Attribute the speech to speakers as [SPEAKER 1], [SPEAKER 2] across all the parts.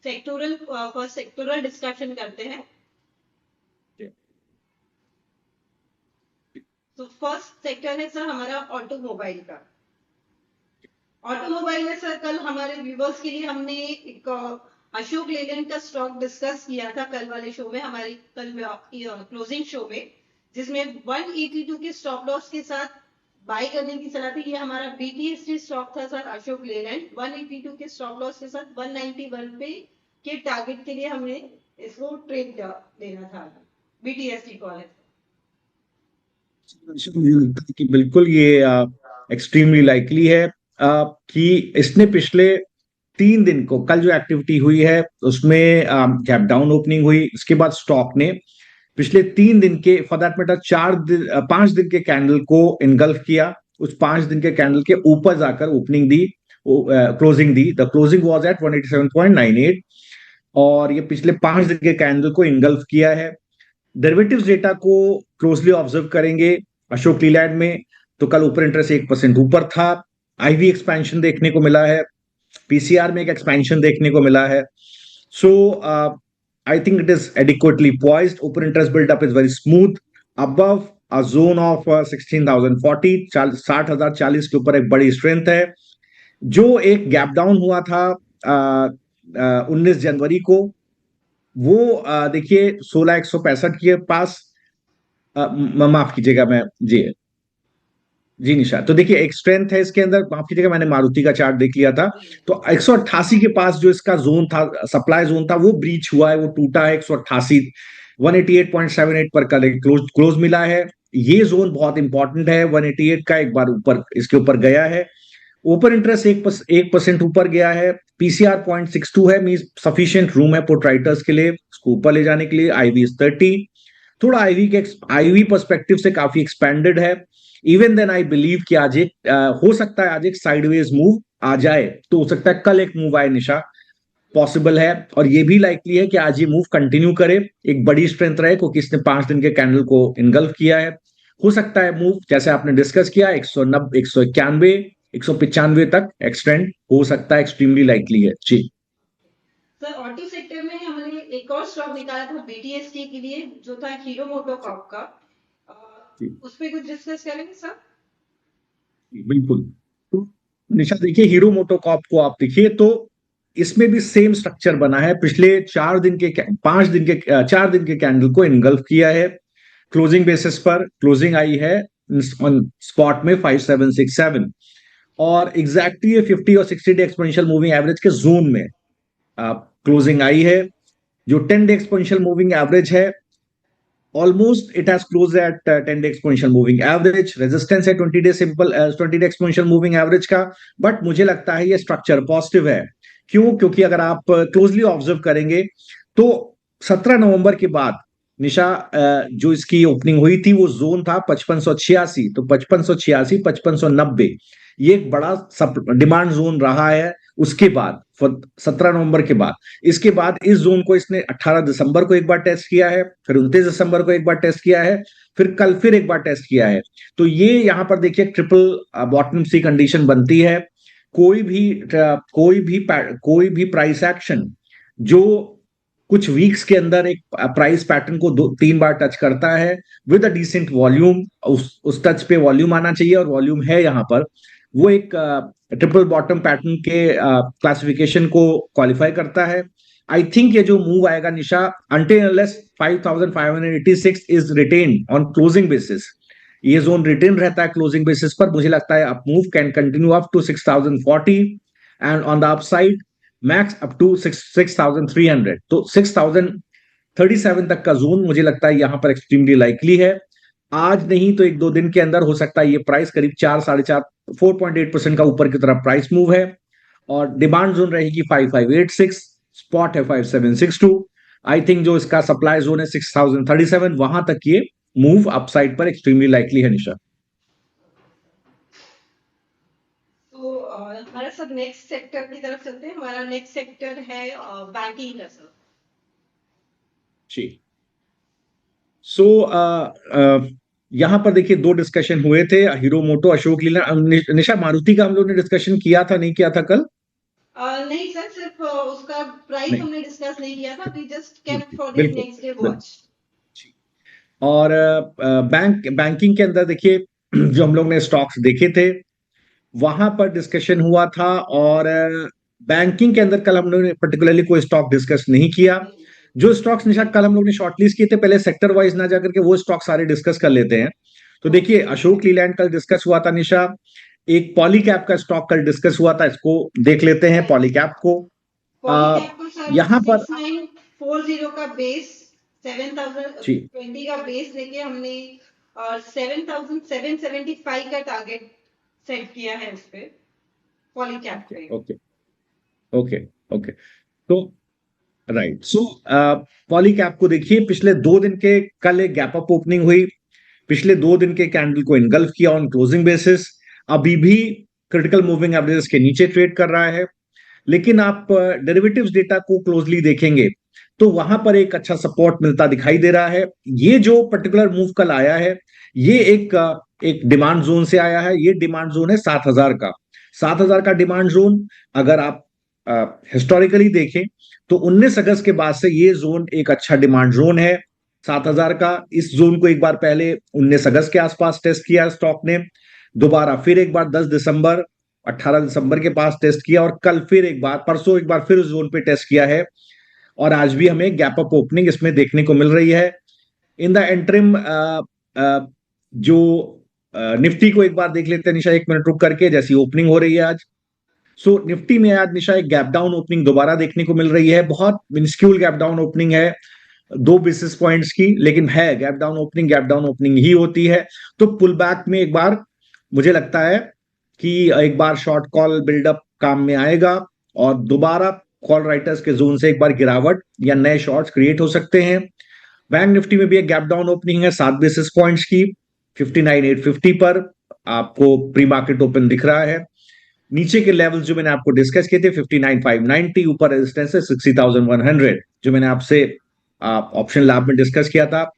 [SPEAKER 1] Sectoral first sectoral discussion करते हैं। तो फर्स्ट सेक्टर है सर हमारा ऑटोमोबाइल का। ऑटोमोबाइल में सर कल हमारे व्यूवर्स के लिए हमने एक अशोक लेलैंड का स्टॉक डिस्कस किया था कल वाले शो में, हमारी कल क्लोजिंग शो में, जिसमें 182 के स्टॉप लॉस के साथ बाय करने की सलाह थी। ये हमारा बीटीएसटी स्टॉक था सर अशोक लेलैंड, 182 के स्टॉप लॉस के साथ 191 पे के टारगेट के लिए हमने इसको ट्रेड देना था। बीटीएसटी कॉल है।
[SPEAKER 2] मुझे लगता है कि बिल्कुल ये एक्सट्रीमली लाइकली है कि इसने पिछले 3 दिन को, कल जो एक्टिविटी हुई है उसमें गैप डाउन ओपनिंग हुई, उसके बाद स्टॉक ने पिछले 3 दिन के, फॉर दैट मैटर 5 दिन के कैंडल को इनगल्फ किया। उस 5 दिन के कैंडल के ऊपर जाकर opening the, closing the. The closing was at 187.98 और ये पिछले 5 दिन के कैंडल को इनगल्फ किया है। डेरिवेटिव्स डेटा को क्लोजली ऑब्जर्व करेंगे अशोक लीलैंड में, तो कल ऊपर इंटरेस्ट 1% ऊपर था। आईवी एक्सपेंशन देखने को मिला है, पीसीआर में एक एक्सपेंशन देखने को मिला है। So I think it is adequately poised. Open interest buildup is very smooth above a zone of 16,040, 60,040 के ऊपर एक बड़ी स्ट्रेंथ है। जो एक गैप डाउन हुआ था 19 जनवरी को, वो देखिए 16,165 के पास, माफ कीजिएगा, मैं जी जी निशा, तो देखिए एक स्ट्रेंथ है इसके अंदर। माफ कीजिएगा, मैंने मारुति का चार्ट देख लिया था। तो 188 के पास जो इसका जोन था, सप्लाई जोन था, वो ब्रीच हुआ है, वो टूटा है। 188 188.78 पर कल क्लोज मिला है। ये जोन बहुत इंपॉर्टेंट है। 188 का एक बार ऊपर, इसके ऊपर गया है। ओपन इंटरेस्ट 1% ऊपर गया है। पीसीआर 0.62 है, मीन सफिशियंट रूम है पोर्ट्राइटर्स के लिए इसको ऊपर ले जाने के लिए। आईवी इज 30, थोड़ा आईवी पर्सपेक्टिव से काफी एक्सपेंडेड है। इवन देन आई बिलीव कि आज एक हो सकता है आज एक साइडवेज मूव आ जाए, तो हो सकता है कल एक मूव आए निशा, पॉसिबल है। और ये भी लाइकली है कि आज ये मूव कंटिन्यू करे, एक बड़ी स्ट्रेंथ रहे, क्योंकि इसने 5 दिन के कैंडल को इनगल्फ किया है। हो सकता है मूव, जैसे आपने डिस्कस किया, 190, 191, 195 तक एक्सटेंड हो सकता है, एक्सट्रीमली लाइकली है जी।
[SPEAKER 1] सर ऑटो सेक्टर में हमने एक और स्टॉक निकाला था बीटीएसटी के लिए, जो था हीरो मोटोकॉर्प का। उस पर कुछ डिस्कस करेंगे सर?
[SPEAKER 2] बिल्कुल। तो निशा देखिए, हीरो मोटोकॉर्प को आप देखिए तो इसमें भी सेम स्ट्रक्चर बना है। पिछले 4 दिन के कैंडल को इनगल्फ किया है। क्लोजिंग बेसिस पर क्लोजिंग आई है ऑन स्पॉट में 5767, और एग्जैक्टली ये 50 और 60 डे एक्सपोनेंशियल मूविंग एवरेज के जोन में क्लोजिंग आई है। जो 10 डे एक्सपोनेंशियल मूविंग एवरेज है, almost it has close eight 10 day exponential moving average. Resistance है 20 day simple 20 day exponential moving average का। बट मुझे लगता है ये स्ट्रक्चर पॉजिटिव है। क्यों? क्योंकि अगर आप क्लोजली ऑब्जर्व करेंगे तो 17 नवंबर के बाद निशा, जो इसकी ओपनिंग हुई थी, वो जोन था 5586। तो 5586, 5590 ये एक बड़ा डिमांड जोन रहा है। उसके बाद 17 नवंबर के बाद, इसके बाद इस जोन को इसने 18 दिसंबर को एक बार टेस्ट किया है, फिर 29 दिसंबर को एक बार टेस्ट किया है, फिर कल फिर एक बार टेस्ट किया है। तो ये यहां पर देखिए ट्रिपल बॉटम सी कंडीशन बनती है। कोई भी प्राइस एक्शन जो कुछ वीक्स के अंदर एक प्राइस पैटर्न को 2-3 बार टच करता है विद अ डिसेंट वॉल्यूम, उस टच पे वॉल्यूम आना चाहिए, और वॉल्यूम है यहां पर, वो एक ट्रिपल बॉटम पैटर्न के क्लासिफिकेशन को क्वालिफाई करता है। आई थिंक ये जो मूव आएगा Nisha, until unless 5586 is retain on closing basis, ये जोन रिटेन रहता है क्लोजिंग बेसिस पर, मुझे लगता है up move can continue up to 6040 and on the upside max up to 6300। तो 6037 तक का जोन मुझे लगता है यहां पर एक्सट्रीमली लाइकली है। आज नहीं तो 1-2 दिन के अंदर हो सकता है ये प्राइस करीब 4-4.8% का ऊपर की तरफ प्राइस मूव है, और डिमांड जोन रहेगी 5586, स्पॉट है 5762। आई थिंक जो इसका सप्लाई जोन है 6037, वहां तक ये मूव अपसाइड पर एक्सट्रीमली लाइकली है निशा।
[SPEAKER 1] तो हमारा सब नेक्स्ट सेक्टर की तरफ चलते हैं। हमारा नेक्स्ट सेक्टर है बैंकिंग का सर
[SPEAKER 2] जी। सो यहां पर देखिए 2 डिस्कशन हुए थे, हीरो मोटो, अशोक लीलैंड। निशा मारुति का हम लोग ने डिस्कशन किया था, नहीं किया था कल?
[SPEAKER 1] नहीं सर, सिर्फ उसका प्राइस
[SPEAKER 2] नहीं,
[SPEAKER 1] हमने डिस्कस नहीं किया था, वी जस्ट
[SPEAKER 2] जी,
[SPEAKER 1] केप्ट फॉर द
[SPEAKER 2] बिल्कुल,
[SPEAKER 1] नेक्स्ट डे
[SPEAKER 2] बिल्कुल।
[SPEAKER 1] वॉच।
[SPEAKER 2] और बैंकिंग के अंदर देखिए जो हम लोग ने स्टॉक्स देखे थे वहां पर डिस्कशन हुआ था। और बैंकिंग के अंदर कल हम लोग ने पर्टिकुलरली कोई स्टॉक डिस्कस नहीं किया। जो स्टॉक्स निशा कल हम लोग ने शॉर्टलिस्ट किए थे, पहले सेक्टर वाइज ना जाकर के वो स्टॉक सारे डिस्कस कर लेते हैं। तो देखिए अशोक लीलैंड कल डिस्कस हुआ था निशा। एक पॉलीकैब का स्टॉक कल डिस्कस हुआ था, इसको देख लेते हैं पॉलीकैब को। आ,
[SPEAKER 1] पॉलीकैब को सर
[SPEAKER 2] यहाँ पर
[SPEAKER 1] 6940 का बेस,
[SPEAKER 2] जी
[SPEAKER 1] 7020 का बेस लेके हमने और 7775 का टारगेट सेट किया है उस पे, पॉलीकैब पे।
[SPEAKER 2] Okay okay okay. तो राइट, सो पॉलीकैब को देखिए पिछले 2 दिन के, कल एक गैप अप ओपनिंग हुई, पिछले 2 दिन के कैंडल को इनगल्फ किया ऑन क्लोजिंग बेसिस। अभी भी क्रिटिकल मूविंग एवरेजेस के नीचे ट्रेड कर रहा है। लेकिन आप डेरिवेटिव्स डेटा को क्लोजली देखेंगे तो वहां पर एक अच्छा सपोर्ट मिलता दिखाई दे रहा है। ये जो पर्टिकुलर मूव कल आया है ये एक डिमांड जोन से आया है। ये डिमांड जोन है 7,000 का। 7,000 का डिमांड जोन अगर आप हिस्टोरिकली देखें तो 19 अगस्त के बाद से ये जोन एक अच्छा डिमांड जोन है 7,000 का। इस जोन को एक बार पहले 19 अगस्त के आसपास टेस्ट किया स्टॉक ने, दोबारा फिर एक बार 10 दिसंबर, 18 दिसंबर के पास टेस्ट किया, और कल फिर एक बार, परसों एक बार फिर उस जोन पे टेस्ट किया है। और आज भी हमें गैप अप ओपनिंग इसमें देखने को मिल रही है। इन द एंट्रिम जो निफ्टी को एक बार देख लेते हैं निशा, 1 मिनट रुक करके, जैसी ओपनिंग हो रही है आज। सो निफ्टी में आज निशा एक गैप डाउन ओपनिंग दोबारा देखने को मिल रही है। बहुत मिनिस्क्यूल गैप डाउन ओपनिंग है, 2 बेसिस पॉइंट्स की, लेकिन है gap down opening. Gap down opening ही होती है। तो पुल बैक में एक बार मुझे लगता है कि एक बार शॉर्ट कॉल बिल्डअप काम में आएगा और दोबारा कॉल राइटर्स के जोन से एक बार गिरावट या नए शॉर्ट्स क्रिएट हो सकते हैं। बैंक निफ्टी में भी एक गैप डाउन ओपनिंग है 7 बेसिस पॉइंट्स की, 59,850 पर आपको प्री मार्केट ओपन दिख रहा है। नीचे के लेवल्स जो मैंने आपको डिस्कस किए थे 59,590, ऊपर रेजिस्टेंस है 60,100 जो मैंने आपसे ऑप्शन लैब में डिस्कस किया था।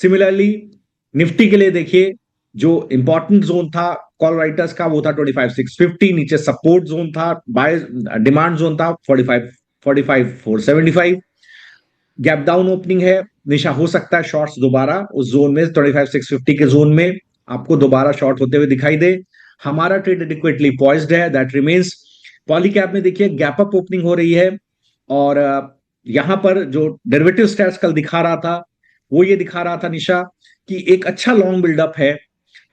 [SPEAKER 2] सिमिलरली निफ्टी के लिए देखिए जो इंपॉर्टेंट जोन था कॉल राइटर्स का वो था 25,650, नीचे सपोर्ट जोन था, बाय डिमांड जोन था 45,475। गैप डाउन ओपनिंग है निशा, हो सकता है शॉर्ट्स दोबारा उस जोन में 25,650 के जोन में आपको दोबारा शॉर्ट होते हुए दिखाई दे। हमारा ट्रेड एडिक्वेटली पॉइज्ड है, दैट रिमेन्स। पॉलीकैप में देखिए गैप अप ओपनिंग हो रही है और यहां पर जो डेरिवेटिव स्टैट्स कल दिखा रहा था वो ये दिखा रहा था निशा कि एक अच्छा लॉन्ग बिल्डअप है।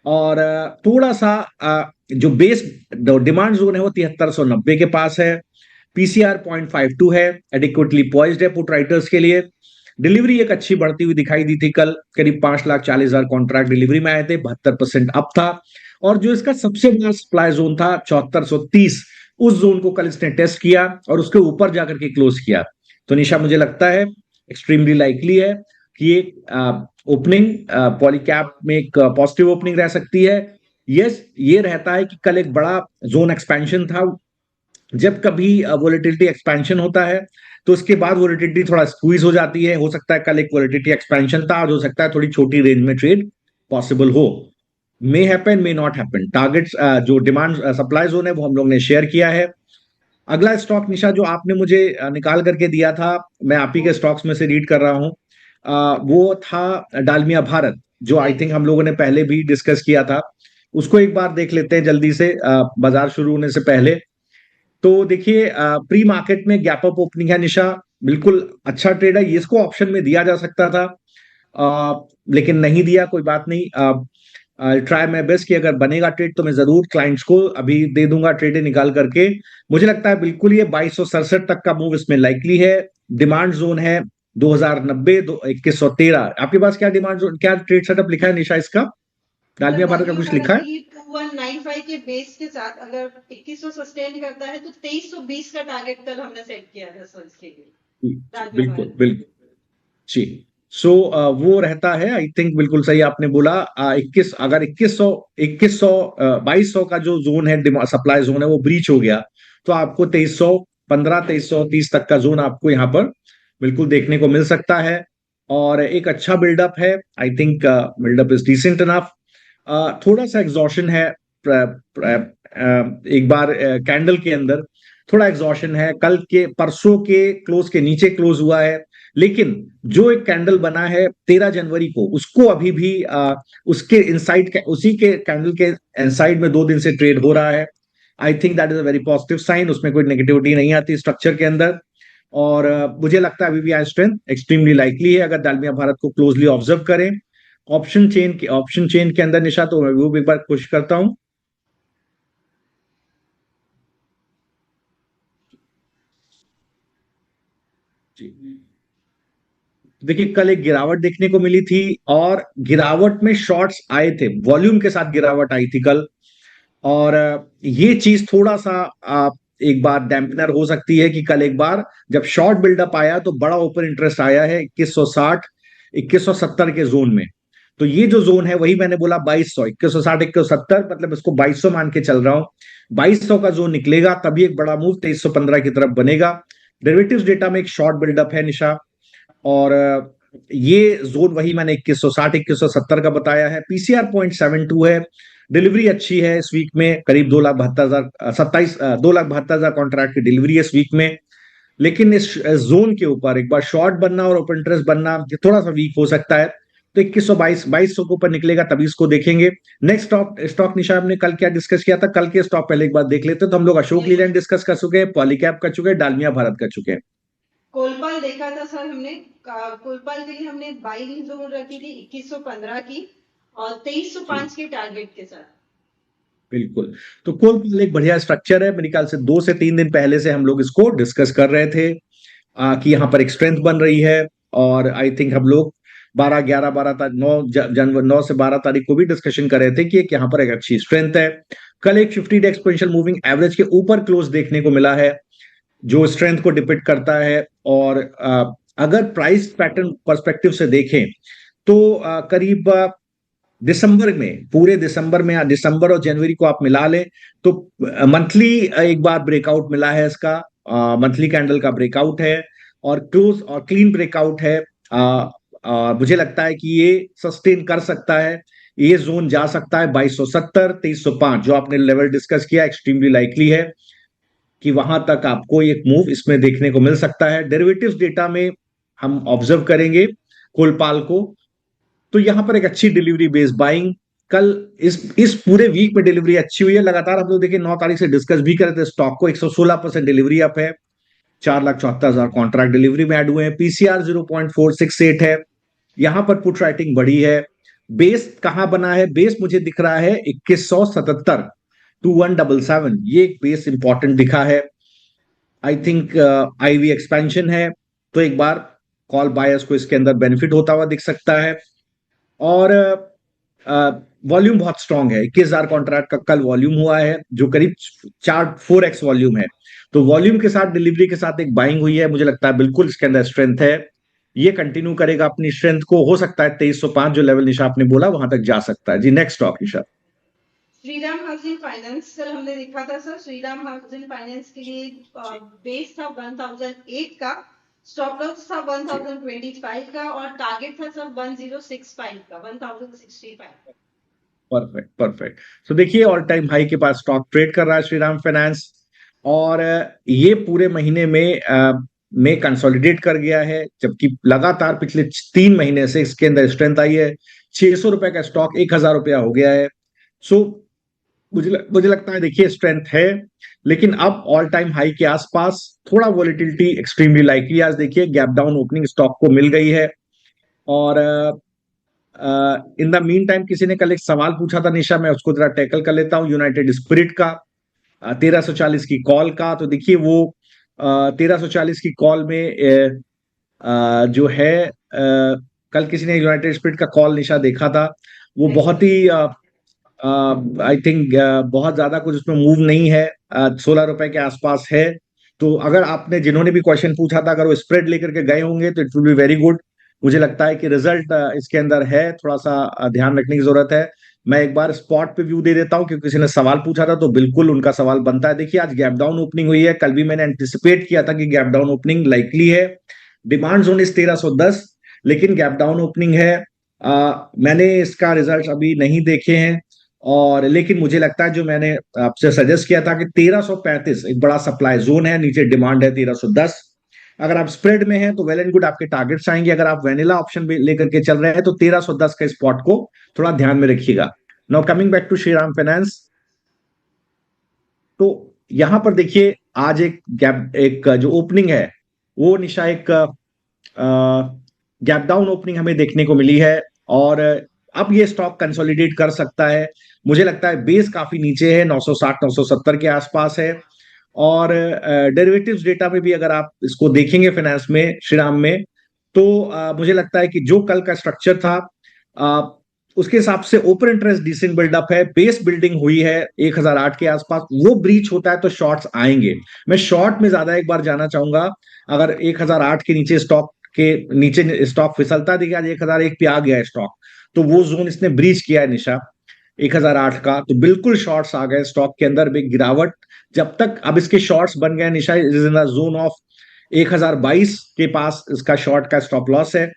[SPEAKER 2] और थोड़ा सा जो बेस डिमांड जोन है वो 7390 के पास है। पीसीआर 0.52 है, एडिक्वेटली पॉइज्ड है पुट राइटर्स के लिए। डिलीवरी एक अच्छी बढ़ती हुई दिखाई दी थी कल, करीब 5,40,000 कॉन्ट्रैक्ट डिलीवरी में आए थे, 72% अप था। और जो इसका सबसे बड़ा सप्लाई जोन था 7430, उस जोन को कल इसने टेस्ट किया और उसके ऊपर जाकर के क्लोज किया। तो निशा मुझे लगता है एक्सट्रीमली लाइकली है कि ये ओपनिंग पॉलीकैप में एक पॉजिटिव ओपनिंग रह सकती है। यस, ये रहता है कि कल एक बड़ा जोन एक्सपेंशन था। जब कभी वोलेटिलिटी एक्सपेंशन होता है तो उसके बाद वोलेटिलिटी थोड़ा स्क्वीज हो जाती है। हो सकता है कल एक वोलेटिलिटी एक्सपेंशन था, आज हो सकता है थोड़ी छोटी रेंज में ट्रेड पॉसिबल हो। May happen may not happen. Targets जो डिमांड सप्लाई जोन है वो हम लोग ने शेयर किया है। अगला स्टॉक निशा जो आपने मुझे निकाल करके दिया था, मैं आप ही के स्टॉक्स में से रीड कर रहा हूं, वो था डालमिया भारत, जो आई थिंक हम लोगों ने पहले भी डिस्कस किया था। उसको एक बार देख लेते हैं जल्दी से, बाजार शुरू होने से पहले। तो देखिए प्री मार्केट में गैप अप ओपनिंग है निशा, बिल्कुल अच्छा ट्रेड है ये, इसको ऑप्शन में दिया जा सकता था लेकिन नहीं दिया, कोई बात नहीं। ट्राई माय बेस्ट कि अगर बनेगा ट्रेड तो मैं जरूर क्लाइंट्स को अभी दे दूंगा ट्रेड निकाल करके। मुझे लगता है बिल्कुल ये 2267 तक का मूव इसमें लाइकली है। डिमांड जोन है 2090, 2113। आपके पास क्या डिमांड जोन, क्या ट्रेड सेटअप लिखा है निशा इसका? डालमिया भारत का कुछ लिखा है?
[SPEAKER 1] 2195 के बेस के साथ अगर 2100 सस्टेन करता है तो 2320 का टारगेट कल हमने सेट किया है सर इसके लिए डालमिया
[SPEAKER 2] बिल्कुल
[SPEAKER 1] भारत।
[SPEAKER 2] बिल्कुल जी। सो वो रहता है, आई थिंक बिल्कुल सही आपने बोला। 21, अगर 2100 2200 का जो जोन है सप्लाई जोन है वो ब्रीच हो गया तो आपको 2315 2330 तक का जोन आपको यहाँ पर बिल्कुल देखने को मिल सकता है। और एक अच्छा बिल्डअप है, I think buildup is decent enough. थोड़ा सा एग्जॉशन है एक बार कैंडल के अंदर, थोड़ा एग्जॉशन है, कल के परसों के क्लोज के नीचे क्लोज हुआ है, लेकिन जो एक कैंडल बना है 13 जनवरी को, उसको अभी भी उसके इनसाइड, उसी के कैंडल के इनसाइड में 2 दिन से ट्रेड हो रहा है। I think that is a very positive sign, उसमें कोई नेगेटिविटी नहीं आती स्ट्रक्चर के अंदर। और मुझे लगता है अभी भी आई स्ट्रेंथ एक्सट्रीमली लाइकली है अगर डालमिया भारत को क्लोजली ऑब्जर्व करें। ऑप्शन चेन के अंदर निशा, तो मैं वो भी एक बार कोशिश करता हूं। जी, देखिए कल एक गिरावट देखने को मिली थी, और गिरावट में शॉर्ट्स आए थे, वॉल्यूम के साथ गिरावट आई थी कल। और ये चीज थोड़ा सा एक बार डैम्पनर हो सकती है कि कल एक बार जब शॉर्ट बिल्डअप आया तो बड़ा ओपन इंटरेस्ट आया है 2160 2170 के जोन में। तो ये जो जोन है वही मैंने बोला 2200, 2160 2170, मतलब इसको 2200 मान के चल रहा हूं। 2200 का जोन निकलेगा तभी एक बड़ा मूव 2315 की तरफ बनेगा। डेरिवेटिव्स डेटा में एक शॉर्ट बिल्डअप है निशा, और ये जोन वही मैंने 2160 2170 का बताया है। पीसीआर 0.72 है, डिलीवरी अच्छी है इस वीक में, करीब 2,72,000 कॉन्ट्रैक्ट की डिलीवरी है इस वीक में। लेकिन इस जोन के ऊपर एक बार शॉर्ट बनना और ओपन इंटरेस्ट बनना ये थोड़ा सा वीक हो सकता है। तो 2122 के ऊपर निकलेगा तभी इसको देखेंगे। नेक्स्ट स्टॉक निशा हमने कल क्या डिस्कस किया था, कल के स्टॉक पहले एक बार देख लेते हैं। तो हम लोग अशोक लीलैंड डिस्कस कर चुके हैं, पॉलीकैब कर चुके हैं, डालमिया भारत कर चुके हैं।
[SPEAKER 1] कोलपाल देखा था सर हमने, कोलपाल के लिए हमने बाइंग जोन रखी थी 2115 की और 2305 के टारगेट के साथ।
[SPEAKER 2] बिल्कुल, तो कोलपाल एक बढ़िया स्ट्रक्चर है, मेरे ख्याल से 2 से 3 दिन पहले से हम लोग इसको डिस्कस कर रहे थे कि यहाँ पर एक स्ट्रेंथ बन रही है। और आई थिंक हम लोग 12 11 12 तारीख 9 से 12 तारीख को भी डिस्कशन कर रहे थे कि यहाँ पर एक अच्छी स्ट्रेंथ है। कल एक 50 डे एक्सपोनेंशियल मूविंग एवरेज के ऊपर क्लोज देखने को मिला है, जो स्ट्रेंथ को डिपिक्ट करता है। और अगर प्राइस पैटर्न पर्सपेक्टिव से देखें तो करीब दिसंबर में, पूरे दिसंबर में, दिसंबर और जनवरी को आप मिला लें तो मंथली एक बार ब्रेकआउट मिला है इसका, मंथली कैंडल का ब्रेकआउट है और क्लोज और क्लीन ब्रेकआउट है। मुझे लगता है कि ये सस्टेन कर सकता है, ये जोन जा सकता है 2270 2305, जो आपने लेवल डिस्कस किया, एक्सट्रीमली लाइकली है कि वहां तक आपको एक मूव इसमें देखने को मिल सकता है। डेरिवेटिव्स डेटा में हम ऑब्जर्व करेंगे कोलपाल को, तो यहां पर एक अच्छी डिलीवरी बेस बाइंग, कल इस पूरे वीक में डिलीवरी अच्छी हुई है लगातार। हम लोग देखिए 9 तारीख से डिस्कस भी कर रहे थे, स्टॉक को 116% डिलीवरी अप है, 4,74,000 कॉन्ट्रैक्ट डिलीवरी में ऐड हुए हैं। पीसीआर 0.468 है, यहां पर पुट राइटिंग बड़ी है। बेस कहां बना है, बेस मुझे दिख रहा है 2177 2177, ये एक बेस इंपॉर्टेंट दिखा है। आई थिंक आईवी एक्सपेंशन है, तो एक बार कॉल बायर्स को इसके अंदर बेनिफिट होता हुआ दिख सकता है। और वॉल्यूम बहुत स्ट्रांग है, 21,000 कॉन्ट्रैक्ट का कल वॉल्यूम हुआ है, जो करीब 4x वॉल्यूम है। तो वॉल्यूम के साथ डिलीवरी के साथ एक बाइंग हुई है, मुझे लगता है बिल्कुल इसके अंदर स्ट्रेंथ है, ये कंटिन्यू करेगा अपनी स्ट्रेंथ को। हो सकता है 2305 जो लेवल निशा आपने बोला वहां तक जा सकता है। जी नेक्स्ट स्टॉक निशा।
[SPEAKER 1] श्रीराम हाउसिंग फाइनेंस कल हमने देखा था सर, श्रीराम हाउसिंग फाइनेंस के लिए बेस था 1008 का, स्टॉप लॉस था 1025 का और टारगेट था सर 1065 का, 1065।
[SPEAKER 2] Perfect perfect. तो देखिए ऑल टाइम हाई के पास स्टॉक ट्रेड कर रहा है श्रीराम फाइनेंस, और ये पूरे महीने में कंसोलिडेट कर गया है, जबकि लगातार पिछले 3 महीने से इसके अंदर स्ट्रेंथ आई है। 600 रुपए का स्टॉक 1,000 रुपया हो गया है। सो मुझे लगता है देखिए स्ट्रेंथ है, लेकिन अब ऑल टाइम हाई के आसपास थोड़ा वॉलिटिलिटी एक्सट्रीमली लाइकली। आज देखिए गैप डाउन ओपनिंग स्टॉक को मिल गई है। और इन द मीन टाइम किसी ने कल एक सवाल पूछा था निशा, मैं उसको जरा टैकल कर लेता हूँ, यूनाइटेड स्पिरिट का 1340 की कॉल का। तो देखिए वो 1340 की कॉल में जो है कल किसी ने यूनाइटेड स्पिरिट का कॉल निशा देखा था, वो बहुत ही आई थिंक बहुत ज्यादा कुछ उसमें मूव नहीं है, 16 रुपए के आसपास है। तो अगर आपने, जिन्होंने भी क्वेश्चन पूछा था, अगर वो स्प्रेड लेकर के गए होंगे तो it will be very good. मुझे लगता है कि रिजल्ट इसके अंदर है, थोड़ा सा ध्यान रखने की जरूरत है। मैं एक बार स्पॉट पे व्यू दे देता हूं, क्योंकि किसी ने सवाल पूछा था तो बिल्कुल उनका सवाल बनता है। देखिए आज गैप डाउन ओपनिंग हुई है, कल भी मैंने एंटिसिपेट किया था कि गैप डाउन ओपनिंग लाइकली है। डिमांड जोन इस 1310, लेकिन गैप डाउन ओपनिंग है। मैंने इसका रिजल्ट अभी नहीं देखे हैं, और लेकिन मुझे लगता है जो मैंने आपसे सजेस्ट किया था कि 1335 एक बड़ा सप्लाई जोन है, नीचे डिमांड है 1310। अगर आप स्प्रेड में हैं तो वेल एंड गुड, आपके टारगेट्स आएंगे। अगर आप वेनिला ऑप्शन भी लेकर के चल रहे हैं तो 1310 का स्पॉट को थोड़ा ध्यान में रखिएगा। Now coming back to Shriram finance, तो यहां पर देखिए आज एक गैप, एक जो ओपनिंग है वो निशा एक गैप डाउन ओपनिंग हमें देखने को मिली है, और अब ये स्टॉक कंसोलिडेट कर सकता है। मुझे लगता है बेस काफी नीचे है, 960 970 के आसपास है। और डेरिवेटिव्स डेटा में भी अगर आप इसको देखेंगे फाइनेंस में, श्रीराम में, तो मुझे लगता है कि जो कल का स्ट्रक्चर था अ, उसके हिसाब से ओपन इंटरेस्ट डिसेंट बिल्डअप है, बेस बिल्डिंग हुई है 1008 के आसपास, वो ब्रीच होता है तो शॉर्ट्स आएंगे। मैं शॉर्ट में ज्यादा एक बार जाना चाहूंगा। अगर 1008 के नीचे स्टॉक के नीचे स्टॉक फिसलता, देखिए आज 1001 पे आ गया है स्टॉक, तो वो जोन इसने ब्रीच किया है निशा 1008 का, तो बिल्कुल शॉर्ट्स आ गए स्टॉक के अंदर भी गिरावट। जब तक अब इसके शॉर्ट्स बन गए Nisha, is in the zone of 1022 के पास इसका शॉर्ट का स्टॉप लॉस है।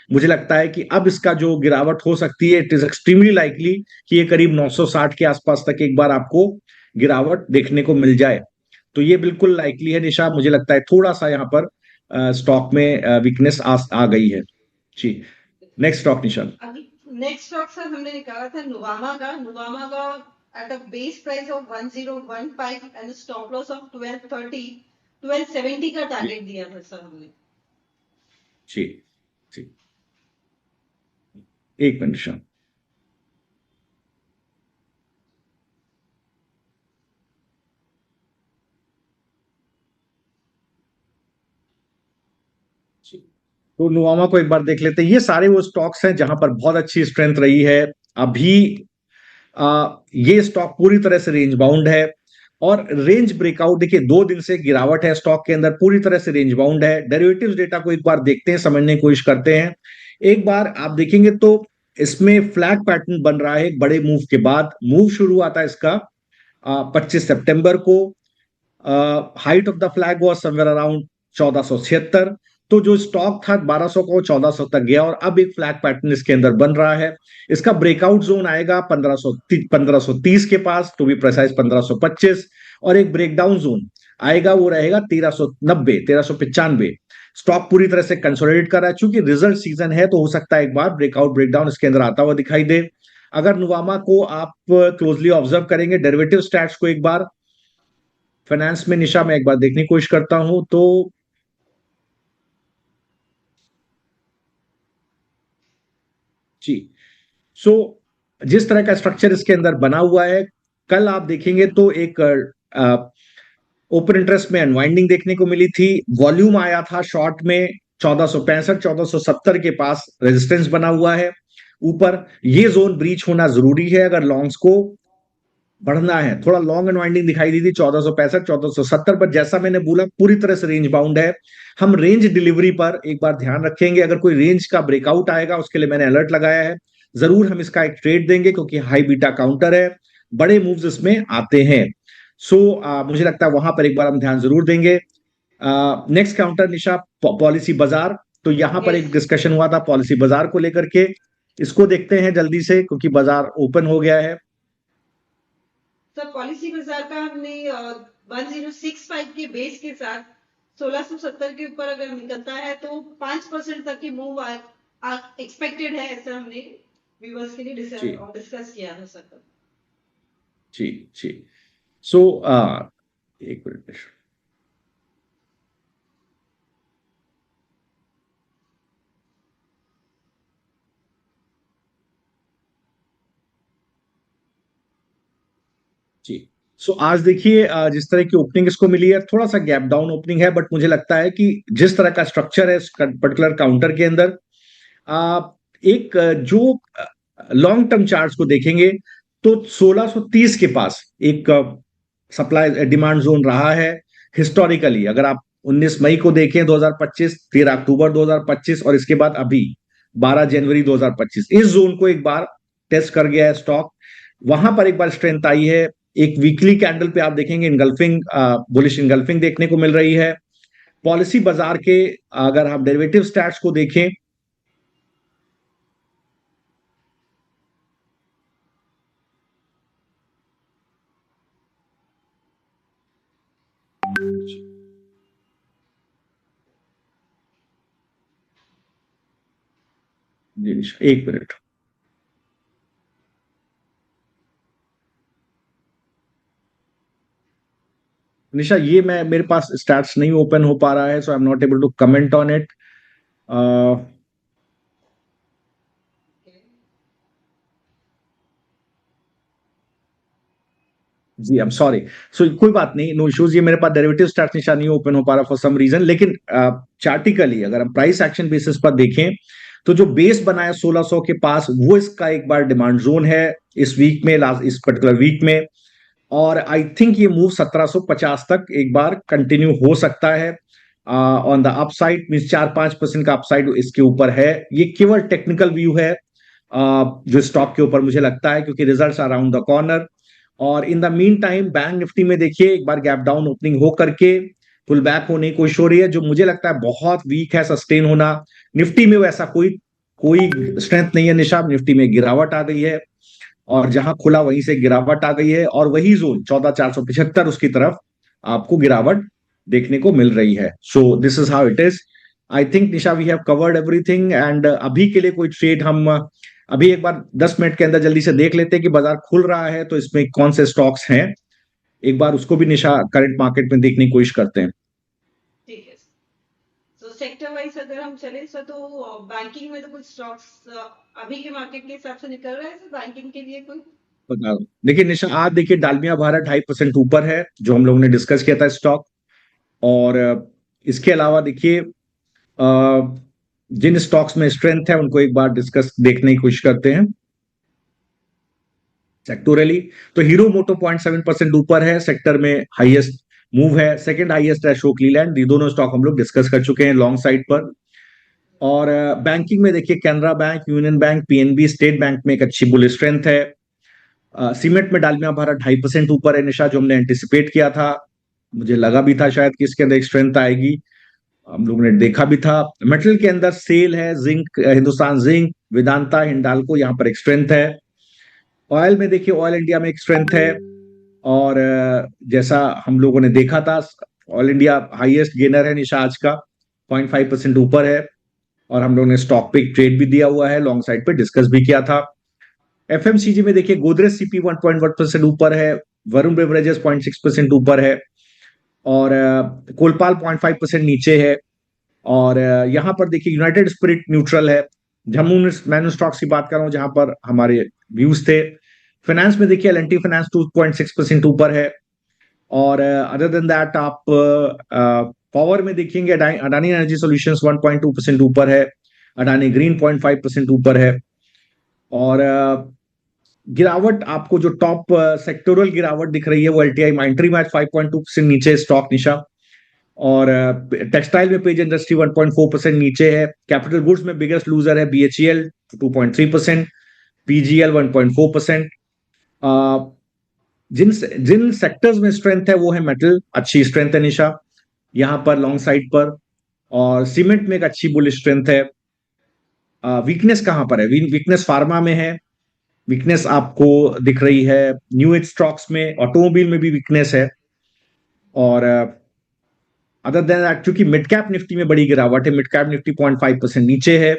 [SPEAKER 2] मुझे लगता है कि अब इसका जो गिरावट हो सकती है, इट इज एक्सट्रीमली लाइकली कि ये करीब 960 के आसपास तक एक बार आपको गिरावट देखने को मिल जाए। तो ये बिल्कुल लाइकली है निशा। मुझे लगता है थोड़ा सा यहाँ पर स्टॉक में वीकनेस आ गई है जी। नेक्स्ट स्टॉक निशा।
[SPEAKER 1] अभी नेक्स्ट स्टॉक सर हमने निकाला था नुवामा का at a base price of 1015 and stop loss of 1230 1270 का
[SPEAKER 2] जी
[SPEAKER 1] टारगेट दिया था सर हमने।
[SPEAKER 2] जी जी, एक मिनट निशा। तो नुवामा को एक बार देख लेते हैं। ये सारे वो स्टॉक्स हैं जहां पर बहुत अच्छी स्ट्रेंथ रही है अभी। ये स्टॉक पूरी तरह से रेंज बाउंड है, और रेंज ब्रेकआउट देखिए 2 दिन से गिरावट है स्टॉक के अंदर, पूरी तरह से रेंज बाउंड है। डेरिवेटिव्स डेटा को एक बार देखते हैं, समझने की कोशिश करते हैं। एक बार आप देखेंगे तो इसमें फ्लैग पैटर्न बन रहा है एक बड़े मूव के बाद। मूव शुरू हुआ था इसका 25 सितंबर को। Height of the flag was somewhere around 1476। तो जो स्टॉक था 1200 को 1400 तक गया, और अब एक फ्लैग पैटर्न इसके अंदर बन रहा है। इसका ब्रेकआउट जोन आएगा 1530 के पास, टू बी प्रिसाइज 1525। और एक ब्रेकडाउन जोन आएगा, वो रहेगा 1390 1395। स्टॉक पूरी तरह से कंसोलिडेट कर रहा है, चूंकि रिजल्ट सीजन है तो हो सकता है एक बार ब्रेकआउट ब्रेकडाउन इसके अंदर आता हुआ दिखाई दे। अगर नुवामा को आप क्लोजली ऑब्जर्व करेंगे, डेरिवेटिव स्टैट्स को एक बार फाइनेंस में निशा मैं एक बार देखने की कोशिश करता हूं तो जी। सो जिस तरह का स्ट्रक्चर इसके अंदर बना हुआ है, कल आप देखेंगे तो एक ओपन इंटरेस्ट में अनवाइंडिंग देखने को मिली थी। वॉल्यूम आया था शॉर्ट में 1465 1470 के पास रेजिस्टेंस बना हुआ है ऊपर। ये जोन ब्रीच होना जरूरी है अगर लॉन्ग्स को बढ़ना है। थोड़ा लॉन्ग एंड वाइंडिंग दिखाई दी थी 1465 1470 पर, जैसा मैंने बोला पूरी तरह से रेंज बाउंड है। हम रेंज डिलीवरी पर एक बार ध्यान रखेंगे, अगर कोई रेंज का ब्रेकआउट आएगा उसके लिए मैंने अलर्ट लगाया है, जरूर हम इसका एक ट्रेड देंगे क्योंकि हाई बीटा काउंटर है, बड़े मूव्स इसमें आते हैं। सो मुझे लगता है वहां पर एक बार हम ध्यान जरूर देंगे। नेक्स्ट काउंटर निशा, पॉलिसी बाजार। तो यहां पर
[SPEAKER 1] यस
[SPEAKER 2] एक डिस्कशन हुआ था पॉलिसी बाजार को लेकर के, इसको देखते हैं जल्दी से क्योंकि बाजार ओपन हो गया है।
[SPEAKER 1] सर, पॉलिसी बाजार का हमने 1065 के बेस के साथ 1670 के ऊपर अगर निकलता है तो 5% तक की मूव एक्सपेक्टेड है, ऐसा हमने व्यूअर्स के लिए
[SPEAKER 2] जी
[SPEAKER 1] डिस्कस किया था सर।
[SPEAKER 2] जी जी। सो एक मिनट। जी। सो आज देखिए जिस तरह की ओपनिंग इसको मिली है, थोड़ा सा गैप डाउन ओपनिंग है, बट मुझे लगता है कि जिस तरह का स्ट्रक्चर है इस पर्टिकुलर काउंटर के अंदर, एक जो लॉन्ग टर्म चार्ट्स को देखेंगे तो 1630 के पास एक सप्लाई डिमांड जोन रहा है हिस्टोरिकली। अगर आप 19 मई को देखें 2025, 13 अक्टूबर 2025, और इसके बाद अभी 12 जनवरी 2025, इस जोन को एक बार टेस्ट कर गया है स्टॉक। वहां पर एक बार स्ट्रेंथ आई है। एक वीकली कैंडल पे आप देखेंगे इनगल्फिंग, बुलिश इनगल्फिंग देखने को मिल रही है। पॉलिसी बाजार के अगर हम डेरिवेटिव स्टैट्स को देखें, जी निशा, एक मिनट। निशा, ये मैं मेरे पास स्टैट्स नहीं ओपन हो पा रहा है, so I am not able to comment on it. जी, आई एम सॉरी। सो कोई बात नहीं, नो इश्यूज। ये मेरे पास डेरिवेटिव स्टैट्स निशा नहीं ओपन हो पा रहा फॉर सम रीजन, लेकिन चार्टिकली अगर हम प्राइस एक्शन बेसिस पर देखें तो जो बेस बना है 1600 के पास, वो इसका एक बार डिमांड जोन है इस वीक में, लास्ट इस पर्टिकुलर वीक में। और आई थिंक ये मूव 1750 तक एक बार कंटिन्यू हो सकता है ऑन द अपसाइड, मीन 4-5% का अपसाइड इसके ऊपर है। ये केवल टेक्निकल व्यू है जो स्टॉक के ऊपर मुझे लगता है, क्योंकि रिजल्ट्स अराउंड द कॉर्नर। और in the meantime bank Nifty में देखिए एक बार गैप डाउन ओपनिंग हो करके पुल बैक होने की कोशिश हो रही है, जो मुझे लगता है बहुत वीक है सस्टेन होना। निफ्टी में वैसा कोई कोई स्ट्रेंथ नहीं है निशा, निफ्टी में गिरावट आ गई है, और जहां खुला वहीं से गिरावट आ गई है, और वही जोन 14,475 उसकी तरफ आपको गिरावट देखने को मिल रही है। So this is how it is. I think Nisha we have covered everything, and अभी के लिए कोई ट्रेड हम अभी एक बार 10 मिनट के अंदर जल्दी से देख लेते हैं कि बाजार खुल रहा है तो इसमें कौन से स्टॉक्स हैं, एक बार उसको भी निशा करंट मार्केट में देखने की कोशिश करते हैं।
[SPEAKER 1] ठीक है। तो सेक्टर वाइज अगर हम चले सर, तो बैंकिंग में तो कुछ स्टॉक्स अभी के मार्केट के हिसाब से निकल रहा है सर, बैंकिंग के लिए कोई?
[SPEAKER 2] देखिए निशा, आज देखिए डालमिया भारत 2.5% ऊपर है, जो हम लोगों ने डिस्कस किया था स्टॉक। और इसके अलावा देखिए जिन स्टॉक्स में स्ट्रेंथ है उनको एक बार डिस्कस देखने की कोशिश करते हैं सेक्टोरली। तो हीरो मोटो 0.7% ऊपर है, सेक्टर में हाईएस्ट मूव है। सेकंड हाईएस्ट है अशोक लीलैंड। ये दोनों स्टॉक हम लोग डिस्कस कर चुके हैं लॉन्ग साइड पर। और बैंकिंग में देखिए Canara bank, union bank, PNB, state bank में एक अच्छी बुल स्ट्रेंथ है। सीमेंट में डालमिया भारत 2.5% ऊपर है निशा, जो हमने एंटिसिपेट किया था। मुझे लगा भी था शायद कि इसके अंदर एक स्ट्रेंथ आएगी, हम लोगों ने देखा भी था। मेटल के अंदर सेल है, जिंक, हिंदुस्तान जिंक, वेदांता, हिंडाल्को, यहाँ पर एक स्ट्रेंथ है। ऑयल में देखिए ऑयल इंडिया में एक स्ट्रेंथ है। और जैसा हम लोगों ने देखा था, ऑयल इंडिया हाईएस्ट गेनर है निशा आज का, 0.5% ऊपर है। और हम लोगों ने स्टॉक पे ट्रेड भी दिया हुआ है, लॉन्ग साइड पे डिस्कस भी किया था। एफएमसीजी में देखिए गोदरेज सीपी 1.1% ऊपर है, वरुण बेवरेजेस 0.6% ऊपर है, और कोलपाल 0.5% नीचे है। और यहां पर देखिए यूनाइटेड स्पिरिट न्यूट्रल है। जम्मू मैन्यू स्टॉक्स की बात कर रहा हूं जहां पर हमारे व्यूज थे। फाइनेंस में देखिए एल&टी फाइनेंस 2.6% ऊपर है। और अदर देन दैट आप पावर में देखेंगे अडानी एनर्जी सॉल्यूशंस 1.2% ऊपर है, अडानी ग्रीन 0.5% ऊपर है। और गिरावट आपको जो टॉप सेक्टोरल गिरावट दिख रही है वो एलटीआई माइंट्री मैच 5.2% नीचे स्टॉक निशा। और टेक्सटाइल में पेज इंडस्ट्री 1.4% नीचे है। कैपिटल गुड्स में बिगेस्ट लूजर है बीएचईएल 2.3%, पीजीएल 1.4%। जिन जिन सेक्टर्स में स्ट्रेंथ है वो है मेटल, अच्छी स्ट्रेंथ है निशा यहां पर लॉन्ग साइड पर। और सीमेंट में एक अच्छी बुल स्ट्रेंथ है। वीकनेस कहां पर है? वीकनेस फार्मा में है, वीकनेस आपको दिख रही है न्यू एज स्टॉक्स में, ऑटोमोबाइल में भी वीकनेस है। और अदर देन दैट, क्योंकि मिड कैप निफ्टी में बड़ी गिरावट है, मिड कैप निफ्टी 0.5% नीचे है।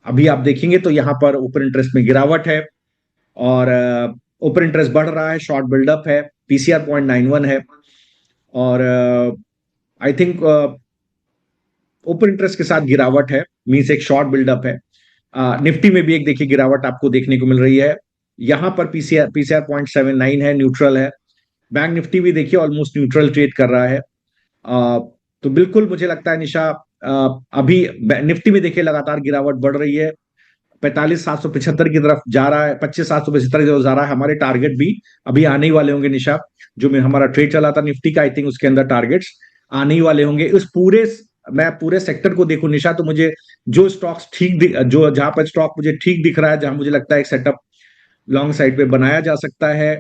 [SPEAKER 2] अभी आप देखेंगे तो यहां पर ओपन इंटरेस्ट में गिरावट है, और ओपन इंटरेस्ट बढ़ रहा है, शॉर्ट बिल्डअप है, पीसीआर 0.91 है। और आई थिंक ओपन इंटरेस्ट के साथ गिरावट है, मीन्स एक शॉर्ट बिल्डअप है। निफ्टी में भी एक देखिए गिरावट आपको देखने को मिल रही है। यहां पर पीसीआर पीसीआर 0.79 है, न्यूट्रल है। बैंक निफ्टी भी देखिए ऑलमोस्ट न्यूट्रल ट्रेड कर रहा है। तो बिल्कुल मुझे लगता है निशा अभी निफ्टी में देखिए लगातार गिरावट बढ़ रही है, 45,775 की तरफ जा रहा है, 25,775 की तरफ जा रहा है। हमारे टारगेट भी अभी आने ही वाले होंगे निशा, जो में हमारा ट्रेड चला था निफ्टी का, आई थिंक उसके अंदर टारगेट्स आने ही वाले होंगे। उस पूरे मैं पूरे सेक्टर को देखूं निशा, तो मुझे जो स्टॉक्स जो जहां पर स्टॉक मुझे ठीक दिख रहा है, जहां मुझे लगता है एक सेटअप लॉन्ग साइड पे बनाया जा सकता है,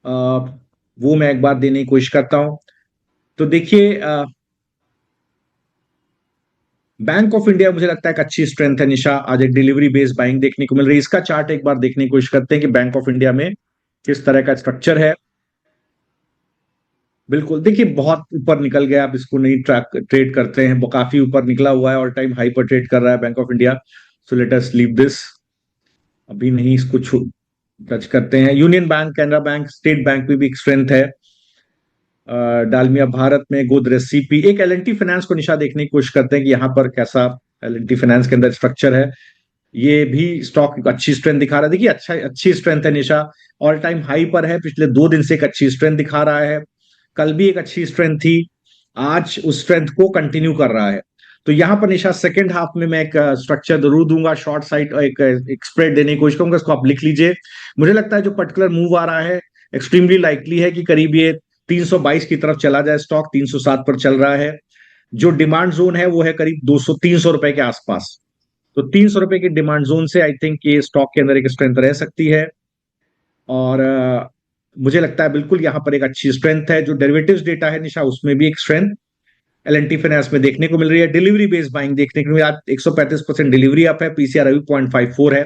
[SPEAKER 2] वो मैं एक बार देने की कोशिश करता हूं। तो देखिए बैंक ऑफ इंडिया मुझे लगता है एक अच्छी स्ट्रेंथ है निशा, आज एक डिलीवरी बेस्ड बाइंग देखने को मिल रही है। इसका चार्ट एक बार देखने की कोशिश करते हैं कि बैंक ऑफ इंडिया में किस तरह का स्ट्रक्चर है। बिल्कुल, देखिए बहुत ऊपर निकल गया, आप इसको नहीं ट्रेड करते हैं, वो काफी ऊपर निकला हुआ है, ऑल टाइम हाई पर ट्रेड कर रहा है bank of India. So let us leave this, अभी नहीं इसको छू टच करते हैं। Union bank, Canara bank, state bank में भी एक स्ट्रेंथ है। डालमिया भारत में, गोदरेज सीपी, एक एल एंड टी फाइनेंस को निशा देखने की कोशिश करते हैं कि यहाँ पर कैसा एल एंड टी फाइनेंस के अंदर स्ट्रक्चर है। ये भी स्टॉक अच्छी स्ट्रेंथ दिखा रहा है, देखिए अच्छा अच्छी स्ट्रेंथ है निशा, ऑल टाइम हाई पर है, पिछले 2 दिन से एक अच्छी स्ट्रेंथ दिखा रहा है। कल भी एक अच्छी स्ट्रेंथ थी, आज उस स्ट्रेंथ को कंटिन्यू कर रहा है। तो यहां पर निशा सेकंड हाफ में मैं एक स्ट्रक्चर जरूर दूंगा, शॉर्ट साइड एक स्प्रेड देने की कोशिश करूंगा, इसको आप लिख लीजिए। मुझे लगता है जो पर्टिकुलर मूव आ रहा है, एक्सट्रीमली लाइकली है कि करीब ये 322 की तरफ चला जाए, स्टॉक 307 पर चल रहा है। जो डिमांड जोन है वो है करीब 200-300 रुपए के आसपास। तो 300 रुपए की डिमांड जोन से आई थिंक ये स्टॉक के अंदर एक स्ट्रेंथ रह सकती है। और मुझे लगता है बिल्कुल यहां पर एक अच्छी स्ट्रेंथ है। जो डेरिवेटिव्स डेटा है निशा, उसमें भी एक strength L N T finance में देखने को मिल रही है। डिलीवरी बेस्ड बाइंग देखने को मिल रही है, 135% डिलीवरी अप है, पीसीआर अभी 0.54 है।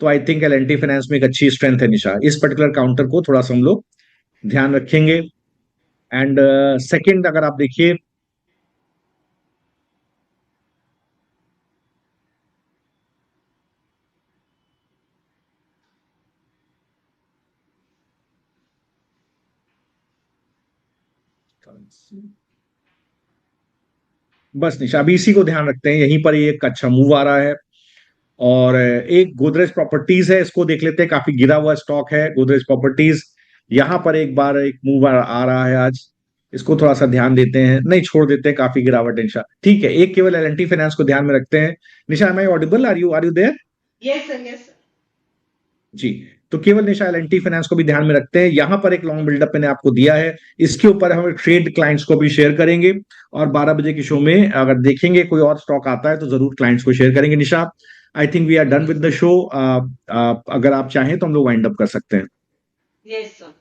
[SPEAKER 2] तो I think L N T finance में एक अच्छी स्ट्रेंथ है निशा, इस पर्टिकुलर काउंटर को थोड़ा सा हम लोग ध्यान रखेंगे। एंड सेकंड अगर आप देखिए, बस निशा अभी इसी को ध्यान रखते हैं, यहीं पर ये एक अच्छा मूव आ रहा है। और एक गोदरेज प्रॉपर्टीज है, इसको देख लेते हैं, काफी गिरा हुआ स्टॉक है गोदरेज प्रॉपर्टीज। यहां पर एक बार एक मूव आ रहा है आज, इसको थोड़ा सा ध्यान देते हैं, नहीं छोड़ देते हैं, काफी गिरावट है निशा। ठीक है, एक केवल एल एन टी फाइनेंस को ध्यान में रखते हैं। Nisha am I audible, are you there?
[SPEAKER 1] Yes sir, yes sir.
[SPEAKER 2] जी। तो केवल Nisha L N T finance को भी ध्यान में रखते हैं, यहां पर एक लॉन्ग बिल्डअप मैंने आपको दिया है, इसके ऊपर हम ट्रेड क्लाइंट्स को भी शेयर करेंगे। और 12 बजे के शो में अगर देखेंगे कोई और स्टॉक आता है तो जरूर क्लाइंट्स को शेयर करेंगे Nisha. I think we are done with the show. अगर आप चाहें तो हम लोग वाइंड अप कर सकते हैं।
[SPEAKER 1] Yes sir.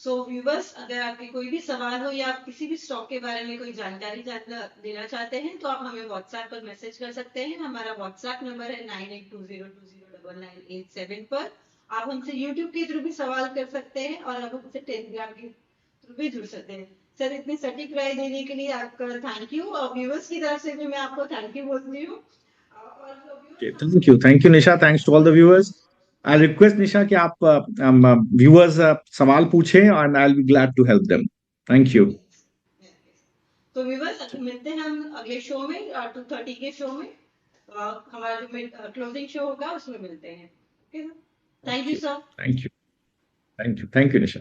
[SPEAKER 1] सो व्यूवर्स, अगर आपके कोई भी सवाल हो या आप किसी भी स्टॉक के बारे में कोई जानकारी देना चाहते हैं तो आप हमें व्हाट्सएप पर मैसेज कर सकते हैं। हमारा व्हाट्सएप नंबर है 9820209987 पर। आप हमसे यूट्यूब के थ्रू भी सवाल कर सकते हैं और आप हमसे टेलीग्राम के थ्रू भी जुड़ सकते हैं। सर, इतनी सटीक राय देने के लिए आपका थैंक यू, और व्यूवर्स की तरफ से भी मैं आपको थैंक यू बोलती हूँ। और
[SPEAKER 2] thank you Nisha, thanks to all the viewers. I request Nisha कि आप व्यूअर्स सवाल पूछें and I will be glad to help them. Thank you.
[SPEAKER 1] तो व्यूवर्स, मिलते हैं हम अगले शो में, 2:30 के शो में। हमारा जो क्लोजिंग शो होगा उसमें मिलते हैं। Thank you sir.
[SPEAKER 2] Thank you, thank you, thank you Nisha.